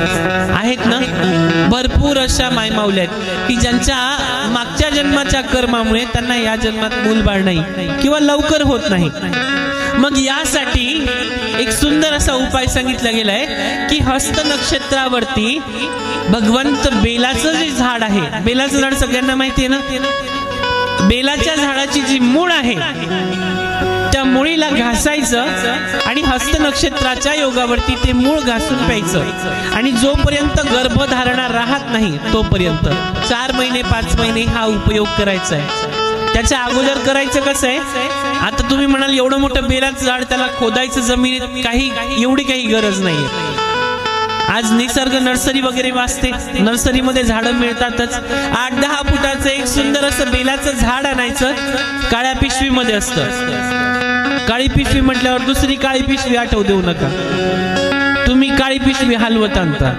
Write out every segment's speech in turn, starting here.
आहेत ना, भरपूर अशा मायमाऊल्या आहेत की ज्यांच्या मागच्या जन्माच्या कर्मामुळे त्यांना या जन्मात मूलबाळ नाही किंवा लवकर होत नाही. मग यासाठी एक सुंदर असा उपाय सांगितला गेलाय की हस्त नक्षत्रावरती भगवंत बेलाचं जे झाड आहे, बेलाचं झाड सगळ्यांना माहिती आहे ना, बेलाच्या झाडाची जी मूळ आहे त्या मुळीला घासायचं आणि हस्त नक्षत्राच्या योगावरती ते मूळ घासून प्यायचं. आणि जोपर्यंत गर्भधारणा राहत नाही तोपर्यंत 4 महिने 5 महिने हा उपयोग करायचा आहे. त्याच्या अगोदर करायचं कसं आहे, आता तुम्ही म्हणाल एवढं मोठं बेलाचं झाड त्याला खोदायचं जमिनीत एवढी काही गरज नाही. आज निसर्ग नर्सरी वगैरे वाचते, नर्सरीमध्ये झाडं मिळतातच. 8-10 फुटाचं एक सुंदर असं बेलाचं झाड आणायचं, काळ्या पिशवीमध्ये असतं. काळी पिशवी म्हटल्यावर दुसरी काळी पिशवी आठवू देऊ नका, तुम्ही काळी पिशवी हलवत आणता,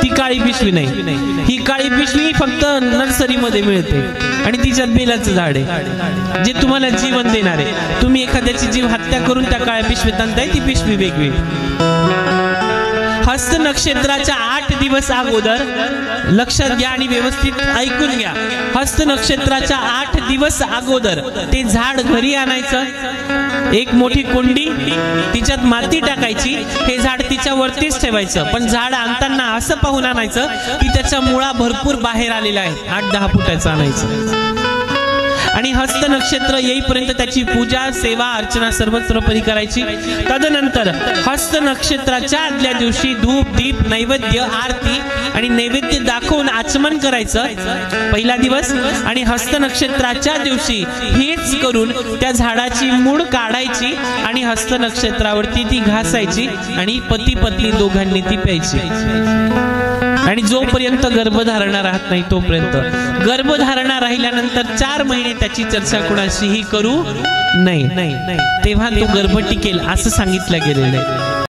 ती काळी पिशवी नाही. ही काळी पिशवी फक्त नर्सरीमध्ये मिळते आणि तिच्यात बेलाचं झाड आहे जे तुम्हाला जीवन देणार आहे. तुम्ही एखाद्याची जीव हत्या करून त्या काळ्या पिशवीत आणताय, ती पिशवी वेगळी. हस्त नक्षत्राच्या 8 दिवस अगोदर लक्षात घ्या आणि व्यवस्थित ऐकून घ्या. हस्त नक्षत्राच्या 8 दिवस अगोदर ते झाड घरी आणायचं, एक मोठी कुंडी तिच्यात माती टाकायची, हे झाड तिच्या वरतीच ठेवायचं. पण झाड आणताना असं पाहून आणायचं की त्याच्या मुळा भरपूर बाहेर आलेला आहे. 8-10 फुटाचं आणायचं आणि हस्त नक्षत्र येईपर्यंत त्याची पूजा सेवा अर्चना सर्वत्र करायची. तदनंतर हस्त नक्षत्राच्या आदल्या दिवशी धूप दीप नैवेद्य आरती आणि नैवेद्य दाखवून आचमन करायचं पहिला दिवस. आणि हस्त नक्षत्राच्या दिवशी हेच करून त्या झाडाची मूळ काढायची आणि हस्त नक्षत्रावरती ती घासायची आणि पती पत्नी दोघांनी ती प्यायची. आणि जोपर्यंत गर्भधारणा राहत नाही तोपर्यंत. गर्भधारणा राहिल्यानंतर 4 महिने त्याची चर्चा कुणाशीही करू नाही, तेव्हा तो गर्भ टिकेल असं सांगितलं गेलेलं आहे.